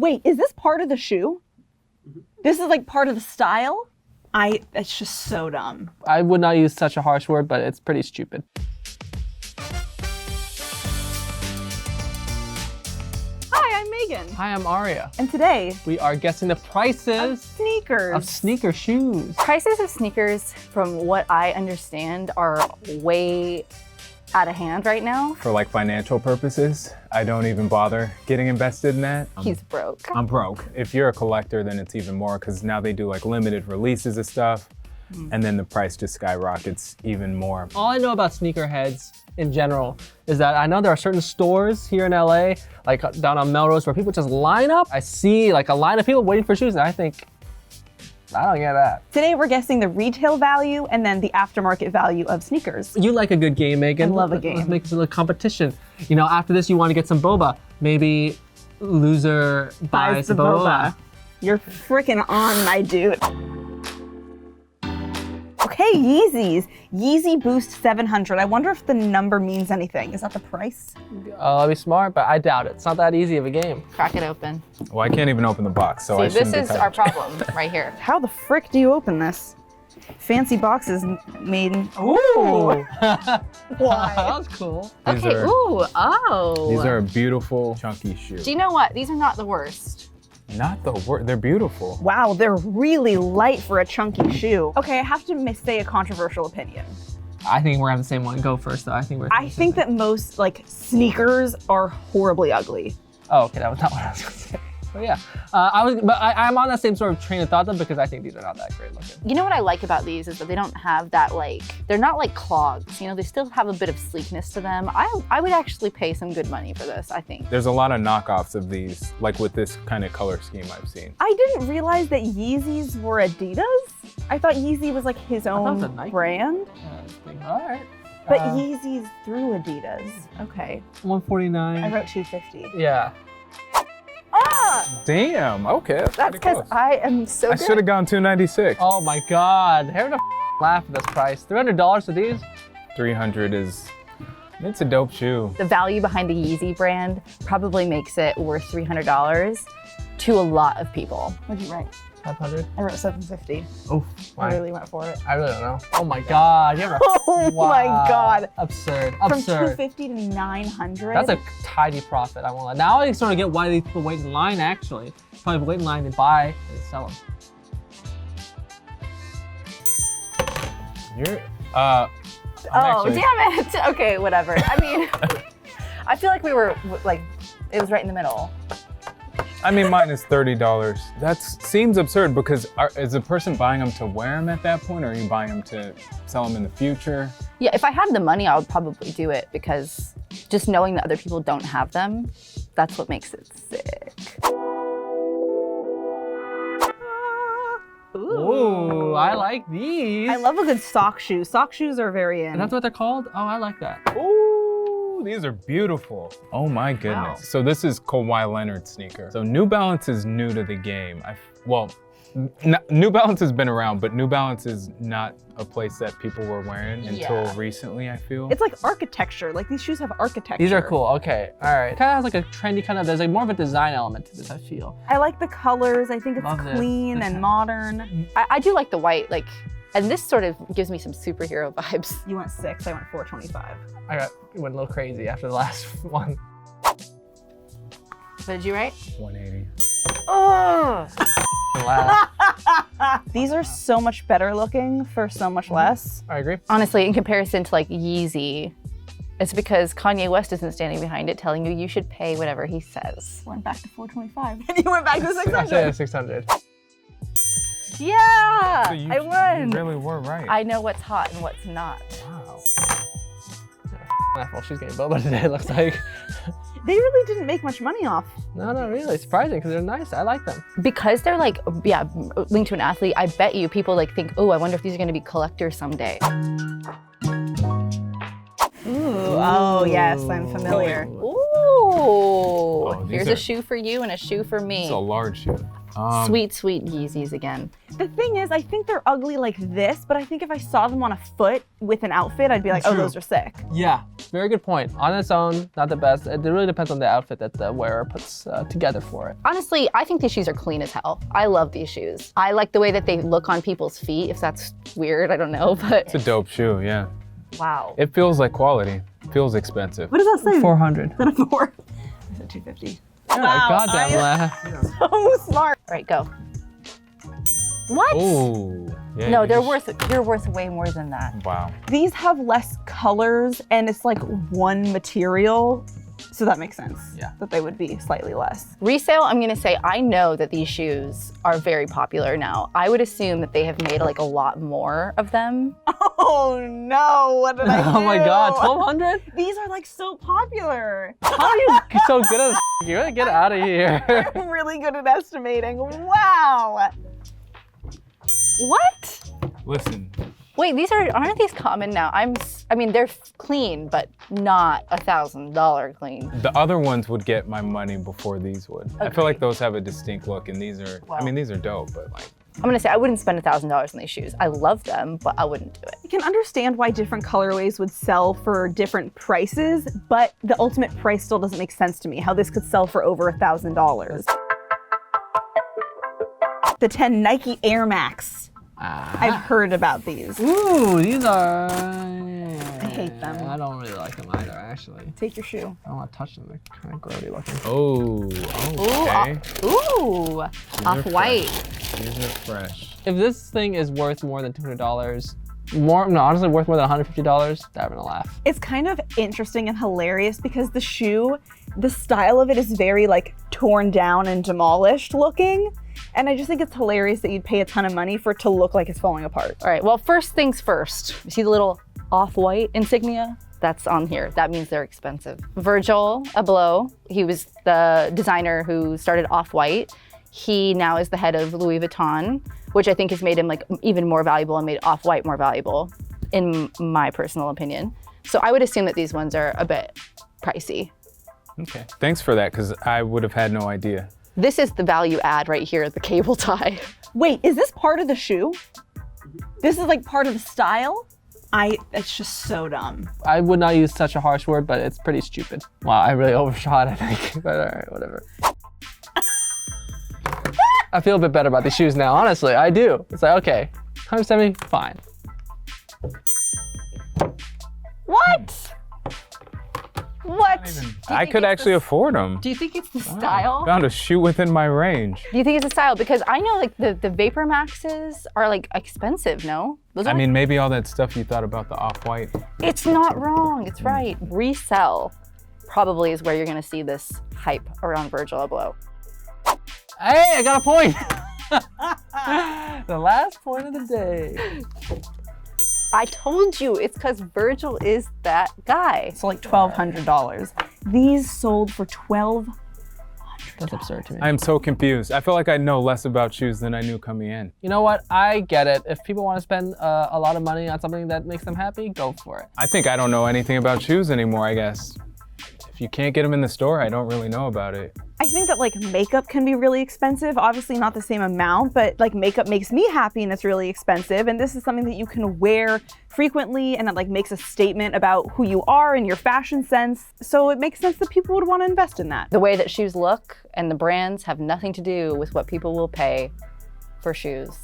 Wait, is this part of the shoe? This is like part of the style? It's just so dumb. I would not use such a harsh word, but it's pretty stupid. Hi, I'm Megan. Hi, I'm Aria. And today, We are guessing the prices sneakers. of sneaker shoes. Prices of sneakers, from what I understand, are way out of hand right now. For like financial purposes, I don't even bother getting invested in that. He's broke. I'm broke. If you're a collector, then it's even more because now they do like limited releases of stuff and then the price just skyrockets even more. All I know about sneakerheads in general is that I know there are certain stores here in LA, like down on Melrose, where people just line up. I see like a line of people waiting for shoes and I think, I don't get that. Today we're guessing the retail value and then the aftermarket value of sneakers. You like a good game, Megan. I love a game. Let's make this a little competition. You know, after this, you want to get some boba. Maybe loser buys the boba. You're freaking on, my dude. Okay, Yeezys. Yeezy Boost 700. I wonder if the number means anything. Is that the price? I'll be smart, but I doubt it. It's not that easy of a game. Crack it open. Well, I can't even open the box, so I See, shouldn't this be is our touching. problem right here. How the frick do you open this? Fancy boxes made. Ooh! Why? That was cool. These Okay, are- ooh, oh. These are a beautiful, chunky shoe. Do you know what? These are not the worst. Not the word, they're beautiful. Wow, they're really light for a chunky shoe. Okay, I have to say a controversial opinion. I think we're having the same one. Go first, though. I think that most like sneakers are horribly ugly. Oh, okay, that was not what I was gonna say. But yeah, I'm on that same sort of train of thought though, because I think these are not that great looking. You know what I like about these is that they don't have that they're not like clogs. You know, they still have a bit of sleekness to them. I would actually pay some good money for this, I think. There's a lot of knockoffs of these, like with this kind of color scheme I've seen. I didn't realize that Yeezys were Adidas. I thought Yeezy was like his thought it was a own Nike. brand. All right. But Yeezy's through Adidas. Okay. 149. I wrote 250. Yeah. Ah! Damn, okay. That's pretty because close. I am so I good. should have gone 296. Oh my God. Having a laugh at this price. $300 for these? 300 is, it's a dope shoe. The value behind the Yeezy brand probably makes it worth $300 to a lot of people. What did you write? 500. I wrote 750. Oh, I really went for it. I really don't know. Oh my God. You have a, Oh my God. Absurd. From Absurd. 250 to 900. That's a tidy profit, I won't lie. Now I sort of get why these people wait in line, actually. Probably wait in line to buy and sell them. You're, Oh, actually- damn it. Okay, whatever. I mean, I feel like we were like, it was right in the middle. I mean, mine is $30. That seems absurd because is the person buying them to wear them at that point, or are you buying them to sell them in the future? Yeah, if I had the money, I would probably do it because just knowing that other people don't have them, that's what makes it sick. Ooh, I like these. I love a good sock shoe. Sock shoes are very in. And that's what they're called? Oh, I like that. Ooh, these are beautiful. Oh my goodness. Wow. So this is Kawhi Leonard sneaker. So New Balance is new to the game. New Balance has been around, but New Balance is not a place that people were wearing until recently, I feel. It's like architecture. Like these shoes have architecture. These are cool. Okay. All right. Kind of has like a trendy kind of, there's like more of a design element to this, I feel. I like the colors. I think it's Love this. clean and modern. I do like the white, and this sort of gives me some superhero vibes. You went 6, I went 425. Went a little crazy after the last one. What did you write? 180. Oh! Laugh. These are so much better looking for so much less. I agree. Honestly, in comparison to like Yeezy, it's because Kanye West isn't standing behind it telling you should pay whatever he says. Went back to 425. And you went back to I said 600. 600. Yeah, So you, I won. You really were right. I know what's hot and what's not. Wow. Well, she's getting boba today, it looks like. They really didn't make much money off. No, not really. Surprising, because they're nice. I like them. Because they're linked to an athlete, I bet you people think, oh, I wonder if these are gonna be collectors someday. Ooh, oh yes, I'm familiar. Ooh. Oh, Here's a shoe for you and a shoe for me. It's a large shoe. Sweet, sweet Yeezys again. The thing is, I think they're ugly like this, but I think if I saw them on a foot with an outfit, I'd be like, oh, those are sick. Yeah, very good point. On its own, not the best. It really depends on the outfit that the wearer puts together for it. Honestly, I think these shoes are clean as hell. I love these shoes. I like the way that they look on people's feet. If that's weird, I don't know, but. It's a dope shoe, yeah. Wow. It feels like quality. It feels expensive. What does that say? 400. Is that a 4? Is it 250? Wow, goddamn laugh. So smart. All right, go. What? Oh, yeah. No, you you're worth way more than that. Wow. These have less colors and it's like one material. So that makes sense. Yeah. That they would be slightly less. Resale, I'm gonna say, I know that these shoes are very popular now. I would assume that they have made like a lot more of them. Oh no, what did I do? Oh my God, 1,200? These are like so popular. How are you so good at You gotta get out of here. I'm really good at estimating. Wow. What? Listen, Wait, aren't these common now? I mean, they're clean, but not $1,000 clean. the other ones would get my money before these would. I feel Agreed. like those have a distinct look, and these are, I Wow. mean, these are dope, but like, I'm gonna say I wouldn't spend $1,000 on these shoes. I love them, but I wouldn't do it. I can understand why different colorways would sell for different prices, but the ultimate price still doesn't make sense to me, how this could sell for over $1,000. The 10 Nike Air Max. I've heard about these. Ooh, these are... I hate them. I don't really like them either, actually. Take your shoe. I don't want to touch them. They're kind of grody looking. oh, okay. Ooh, off-white. These are fresh. If this thing is worth more than $200, honestly worth more than $150, they're having a laugh. It's kind of interesting and hilarious because the shoe, the style of it is very like torn down and demolished looking. And I just think it's hilarious that you'd pay a ton of money for it to look like it's falling apart. All right, well, first things first. You see the little off-white insignia? That's on here. That means they're expensive. Virgil Abloh, he was the designer who started Off-White. He now is the head of Louis Vuitton, which I think has made him like even more valuable and made Off-White more valuable, in my personal opinion. So I would assume that these ones are a bit pricey. Okay. Thanks for that, because I would have had no idea. This is the value add right here, the cable tie. Wait, is this part of the shoe? This is like part of the style? It's just so dumb. I would not use such a harsh word, but it's pretty stupid. Wow, I really overshot, I think, but all right, whatever. I feel a bit better about these shoes now, honestly, I do. It's like, okay, 170, fine. What? What? I could actually afford them. Do you think it's the style? Found a shoe within my range. Do you think it's the style? Because I know like the Vapor Maxes are like expensive, no? Those I are mean, maybe all that stuff you thought about the Off-White. it's not wrong, it's right. Resell probably is where you're gonna see this hype around Virgil Abloh. Hey, I got a point. The last point of the day. I told you, it's because Virgil is that guy. So like $1,200. These sold for $1,200. That's absurd to me. I'm so confused. I feel like I know less about shoes than I knew coming in. You know what? I get it. If people want to spend a lot of money on something that makes them happy, go for it. I think I don't know anything about shoes anymore, I guess. If you can't get them in the store, I don't really know about it. I think that like makeup can be really expensive. Obviously not the same amount, but like makeup makes me happy and it's really expensive. And this is something that you can wear frequently and that like makes a statement about who you are and your fashion sense. So it makes sense that people would want to invest in that. The way that shoes look and the brands have nothing to do with what people will pay for shoes.